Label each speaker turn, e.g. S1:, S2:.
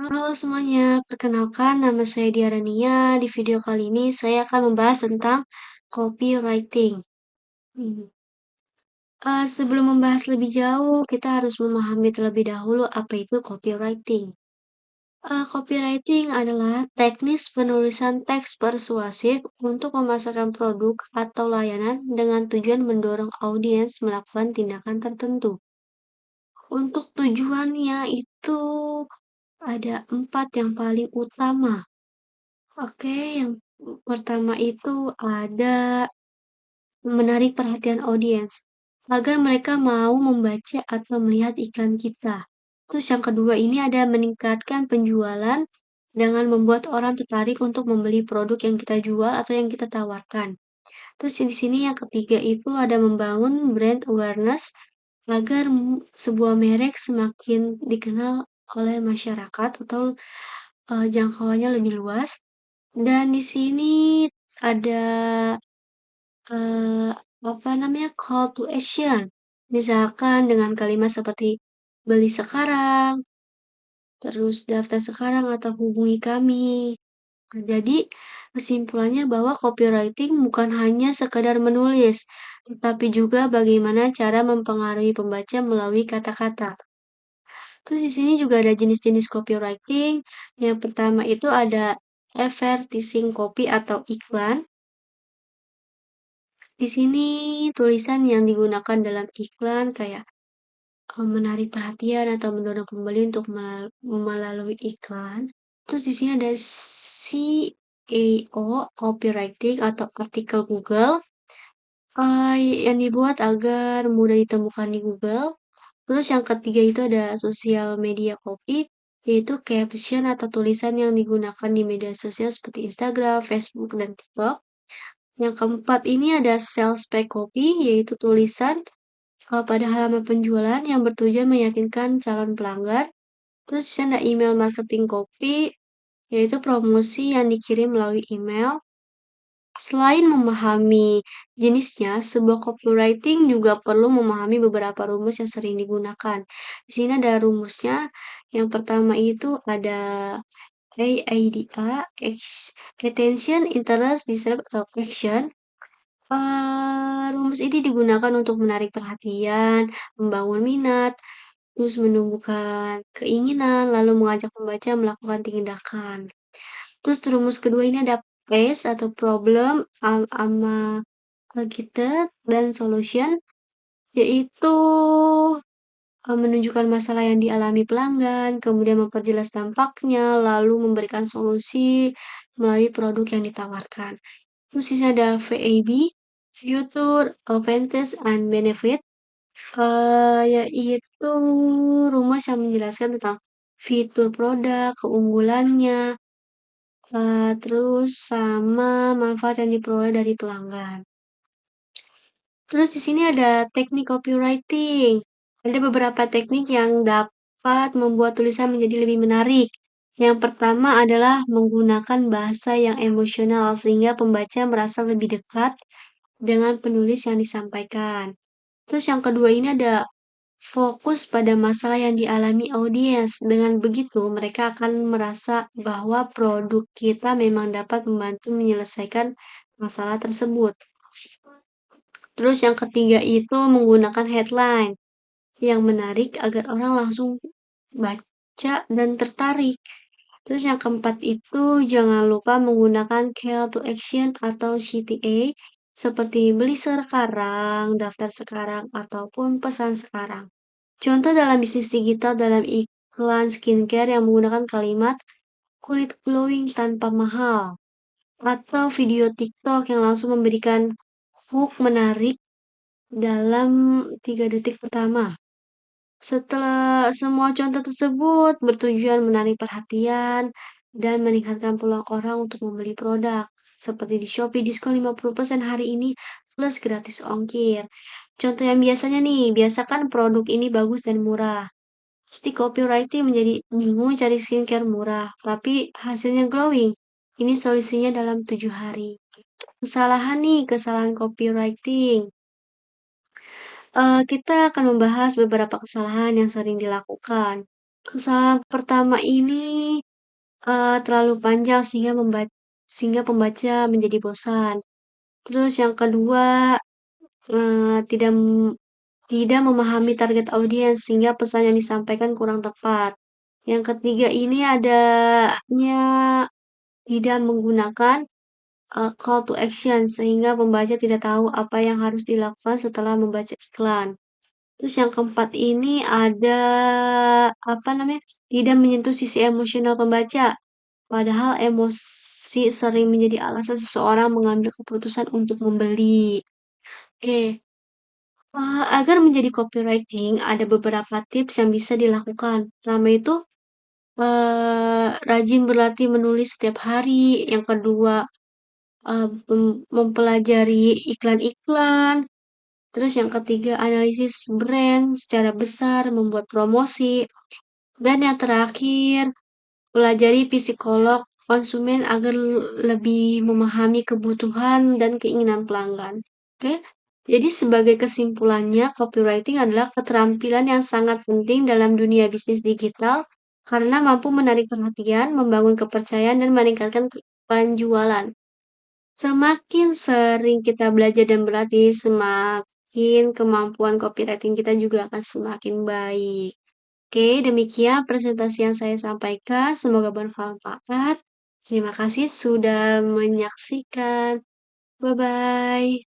S1: Halo semuanya, perkenalkan nama saya Diarania. Di video kali ini saya akan membahas tentang copywriting. Hmm. Sebelum membahas lebih jauh, kita harus memahami terlebih dahulu apa itu copywriting. Copywriting adalah teknis penulisan teks persuasif untuk memasarkan produk atau layanan dengan tujuan mendorong audiens melakukan tindakan tertentu. Untuk tujuannya itu ada 4 yang paling utama. Oke, yang pertama itu ada menarik perhatian audiens, agar mereka mau membaca atau melihat iklan kita. Terus yang kedua ini ada meningkatkan penjualan dengan membuat orang tertarik untuk membeli produk yang kita jual atau yang kita tawarkan. Terus di sini yang ketiga itu ada membangun brand awareness agar sebuah merek semakin dikenal oleh masyarakat atau jangkauannya lebih luas. Dan di sini ada eh, call to action. Misalkan dengan kalimat seperti beli sekarang, terus daftar sekarang atau hubungi kami. Jadi kesimpulannya bahwa copywriting bukan hanya sekedar menulis, tetapi juga bagaimana cara mempengaruhi pembaca melalui kata-kata. Terus di sini juga ada jenis-jenis copywriting. Yang pertama itu ada advertising copy atau iklan. Di sini tulisan yang digunakan dalam iklan kayak menarik perhatian atau mendorong pembeli untuk melalui iklan. Terus di sini ada CAO, copywriting atau artikel Google, yang dibuat agar mudah ditemukan di Google. Terus yang ketiga itu ada social media copy, yaitu caption atau tulisan yang digunakan di media sosial seperti Instagram, Facebook, dan TikTok. Yang keempat ini ada sales page copy, yaitu tulisan pada halaman penjualan yang bertujuan meyakinkan calon pelanggan. Terus di sana ada email marketing copy, yaitu promosi yang dikirim melalui email. Selain memahami jenisnya, sebuah copywriting juga perlu memahami beberapa rumus yang sering digunakan. Di sini ada rumusnya. Yang pertama itu ada AIDA, Attention, Interest, Desire, atau Action. Rumus ini digunakan untuk menarik perhatian, membangun minat, terus menumbuhkan keinginan, lalu mengajak pembaca melakukan tindakan. Terus rumus kedua ini ada PACE atau problem, ama targeted, dan solution, yaitu menunjukkan masalah yang dialami pelanggan, kemudian memperjelas dampaknya, lalu memberikan solusi melalui produk yang ditawarkan. Terus sisa ada VAB, Future, Advantage, and Benefit, yaitu rumus yang menjelaskan tentang fitur produk, keunggulannya, terus sama manfaat yang diperoleh dari pelanggan. Terus di sini ada teknik copywriting. Ada beberapa teknik yang dapat membuat tulisan menjadi lebih menarik. Yang pertama adalah menggunakan bahasa yang emosional sehingga pembaca merasa lebih dekat dengan penulis yang disampaikan. Terus yang kedua ini ada fokus pada masalah yang dialami audiens. Dengan begitu, mereka akan merasa bahwa produk kita memang dapat membantu menyelesaikan masalah tersebut. Terus yang ketiga itu menggunakan headline yang menarik agar orang langsung baca dan tertarik. Terus yang keempat itu jangan lupa menggunakan call to action atau CTA seperti beli sekarang, daftar sekarang, ataupun pesan sekarang. Contoh dalam bisnis digital dalam iklan skincare yang menggunakan kalimat kulit glowing tanpa mahal. Atau video TikTok yang langsung memberikan hook menarik dalam 3 detik pertama. Setelah semua contoh tersebut bertujuan menarik perhatian dan meningkatkan peluang orang untuk membeli produk. Seperti di Shopee, diskon 50% hari ini plus gratis ongkir. Contoh yang biasanya nih, biasakan produk ini bagus dan murah. Terus di copywriting menjadi bingung cari skincare murah, tapi hasilnya glowing. Ini solusinya dalam 7 hari. Kesalahan nih, kesalahan copywriting. Kita akan membahas beberapa kesalahan yang sering dilakukan. Kesalahan pertama ini terlalu panjang sehingga pembaca menjadi bosan. Terus yang kedua, eh, tidak m- tidak memahami target audiens sehingga pesan yang disampaikan kurang tepat. Yang ketiga ini adanya tidak menggunakan call to action sehingga pembaca tidak tahu apa yang harus dilakukan setelah membaca iklan. Terus yang keempat ini ada apa namanya? Tidak menyentuh sisi emosional pembaca. Padahal emosi sering menjadi alasan seseorang mengambil keputusan untuk membeli. Oke, agar menjadi copywriting ada beberapa tips yang bisa dilakukan. Pertama itu rajin berlatih menulis setiap hari. Yang kedua, mempelajari iklan-iklan. Terus yang ketiga, analisis brand secara besar, membuat promosi. Dan yang terakhir, pelajari psikolog konsumen agar lebih memahami kebutuhan dan keinginan pelanggan. Oke, jadi sebagai kesimpulannya, copywriting adalah keterampilan yang sangat penting dalam dunia bisnis digital karena mampu menarik perhatian, membangun kepercayaan, dan meningkatkan penjualan. Semakin sering kita belajar dan berlatih, semakin kemampuan copywriting kita juga akan semakin baik. Oke, demikian presentasi yang saya sampaikan. Semoga bermanfaat. Terima kasih sudah menyaksikan. Bye-bye.